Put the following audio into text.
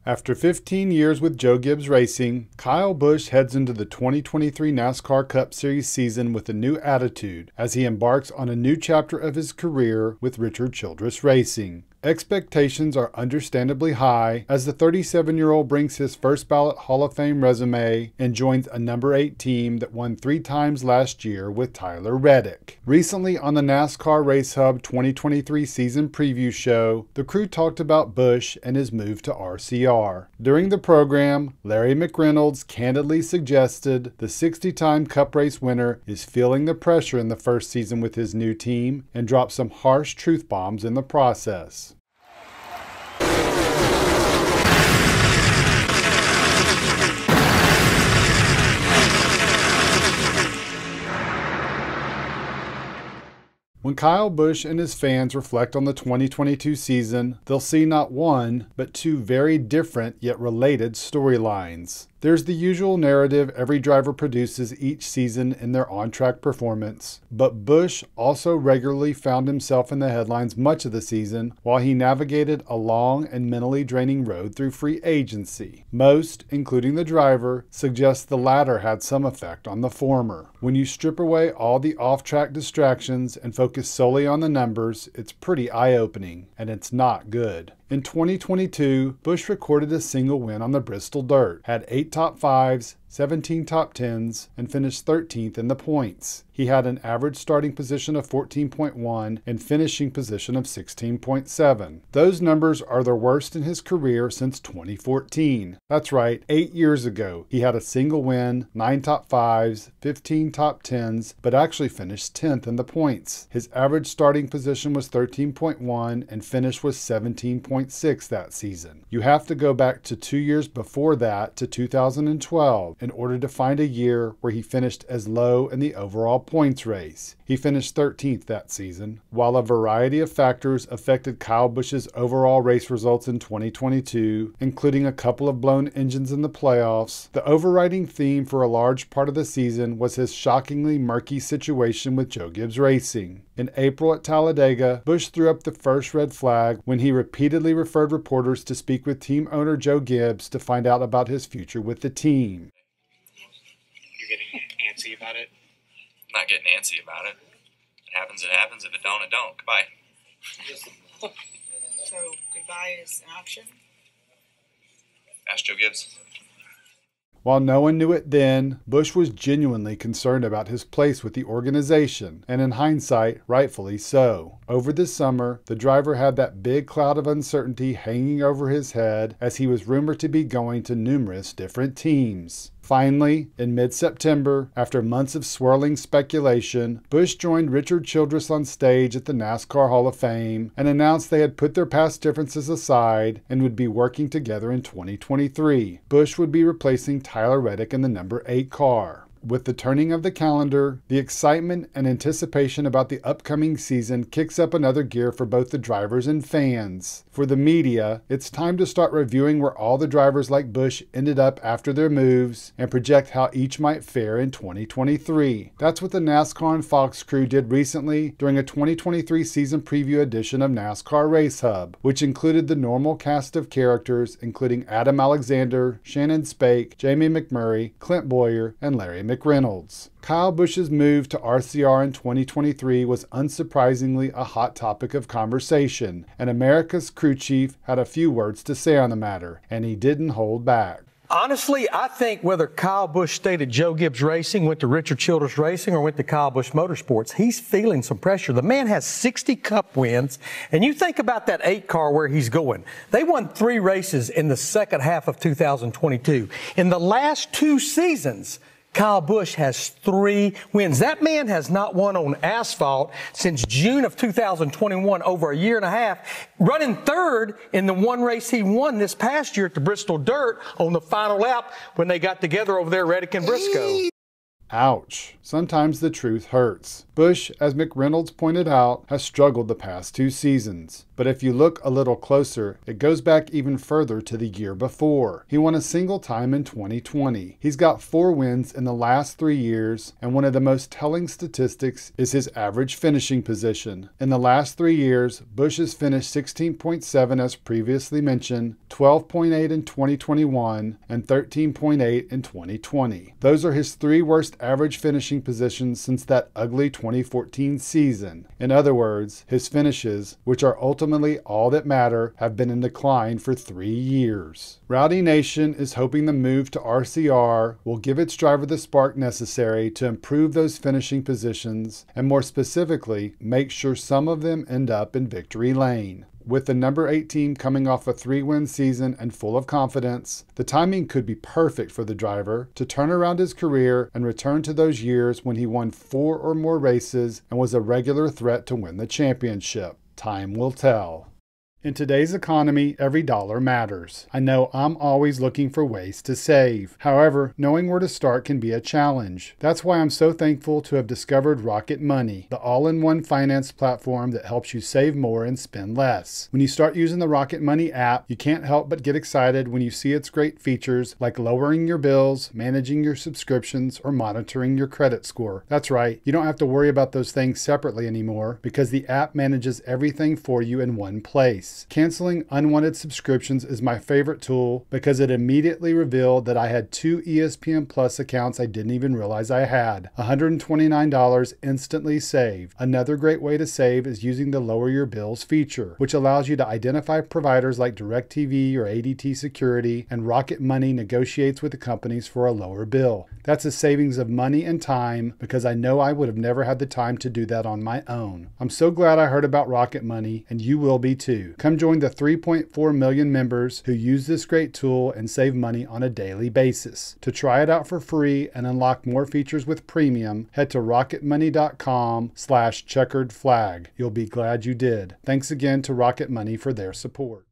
After 15 years with Joe Gibbs Racing, Kyle Busch heads into the 2023 NASCAR Cup Series season with a new attitude as he embarks on a new chapter of his career with Richard Childress Racing. Expectations are understandably high as the 37-year-old brings his first ballot Hall of Fame resume and joins a number 8 team that won 3 times last year with Tyler Reddick. Recently on the NASCAR Race Hub 2023 season preview show, the crew talked about Busch and his move to RCR. During the program, Larry McReynolds candidly suggested the 60-time Cup race winner is feeling the pressure in the first season with his new team and dropped some harsh truth bombs in the process. When Kyle Busch and his fans reflect on the 2022 season, they'll see not one, but 2 very different yet related storylines. There's the usual narrative every driver produces each season in their on-track performance, but Busch also regularly found himself in the headlines much of the season while he navigated a long and mentally draining road through free agency. Most, including the driver, suggest the latter had some effect on the former. When you strip away all the off-track distractions and focus solely on the numbers, it's pretty eye-opening, and it's not good. In 2022, Busch recorded a single win on the Bristol Dirt, had 8 top 5s, 17 top 10s, and finished 13th in the points. He had an average starting position of 14.1 and finishing position of 16.7. Those numbers are the worst in his career since 2014. That's right, 8 years ago, he had a single win, 9 top 5s, 15 top 10s, but actually finished 10th in the points. His average starting position was 13.1 and finish was 17.6 that season. You have to go back to 2 years before that to 2012 in order to find a year where he finished as low in the overall points race. He finished 13th that season. While a variety of factors affected Kyle Busch's overall race results in 2022, including a couple of blown engines in the playoffs, the overriding theme for a large part of the season was his shockingly murky situation with Joe Gibbs Racing. In April at Talladega, Busch threw up the first red flag when he repeatedly referred reporters to speak with team owner Joe Gibbs to find out about his future with the team. You're getting antsy about it? I'm not getting antsy about it. It happens, it happens. If it don't, it don't. Goodbye. So, goodbye is an option? Ask Joe Gibbs. While no one knew it then, Busch was genuinely concerned about his place with the organization, and in hindsight, rightfully so. Over the summer, the driver had that big cloud of uncertainty hanging over his head as he was rumored to be going to numerous different teams. Finally, in mid-September, after months of swirling speculation, Busch joined Richard Childress on stage at the NASCAR Hall of Fame and announced they had put their past differences aside and would be working together in 2023. Busch would be replacing Tyler Reddick in the number 8 car. With the turning of the calendar, the excitement and anticipation about the upcoming season kicks up another gear for both the drivers and fans. For the media, it's time to start reviewing where all the drivers like Busch ended up after their moves and project how each might fare in 2023. That's what the NASCAR and Fox crew did recently during a 2023 season preview edition of NASCAR Race Hub, which included the normal cast of characters including Adam Alexander, Shannon Spake, Jamie McMurray, Clint Boyer, and Larry McReynolds. Kyle Busch's move to RCR in 2023 was unsurprisingly a hot topic of conversation, and America's crew chief had a few words to say on the matter, and he didn't hold back. Honestly, I think whether Kyle Busch stayed at Joe Gibbs Racing, went to Richard Childress Racing, or went to Kyle Busch Motorsports, he's feeling some pressure. The man has 60 Cup wins, and you think about that 8 car where he's going. They won 3 races in the second half of 2022. In the last 2 seasons, Kyle Busch has 3 wins. That man has not won on asphalt since June of 2021, over a year and a half, running 3rd in the one race he won this past year at the Bristol Dirt on the final lap when they got together over there, Reddick and Briscoe. Ouch. Sometimes the truth hurts. Busch, as McReynolds pointed out, has struggled the past 2 seasons. But if you look a little closer, it goes back even further to the year before. He won a single time in 2020. He's got 4 wins in the last 3 years, and one of the most telling statistics is his average finishing position. In the last 3 years, Busch has finished 16.7 as previously mentioned, 12.8 in 2021, and 13.8 in 2020. Those are his 3 worst average finishing positions since that ugly 2014 season. In other words, his finishes, which are ultimately all that matter, have been in decline for 3 years. Rowdy Nation is hoping the move to RCR will give its driver the spark necessary to improve those finishing positions, and more specifically, make sure some of them end up in victory lane. With the number 8 team coming off a 3-win season and full of confidence, the timing could be perfect for the driver to turn around his career and return to those years when he won 4 or more races and was a regular threat to win the championship. Time will tell. In today's economy, every dollar matters. I know I'm always looking for ways to save. However, knowing where to start can be a challenge. That's why I'm so thankful to have discovered Rocket Money, the all-in-one finance platform that helps you save more and spend less. When you start using the Rocket Money app, you can't help but get excited when you see its great features like lowering your bills, managing your subscriptions, or monitoring your credit score. That's right, you don't have to worry about those things separately anymore because the app manages everything for you in one place. Canceling unwanted subscriptions is my favorite tool because it immediately revealed that I had 2 ESPN Plus accounts I didn't even realize I had. $129 instantly saved. Another great way to save is using the Lower Your Bills feature, which allows you to identify providers like DirecTV or ADT Security, and Rocket Money negotiates with the companies for a lower bill. That's a savings of money and time because I know I would have never had the time to do that on my own. I'm so glad I heard about Rocket Money, and you will be too. Come join the 3.4 million members who use this great tool and save money on a daily basis. To try it out for free and unlock more features with premium, head to rocketmoney.com/checkered flag. You'll be glad you did. Thanks again to Rocket Money for their support.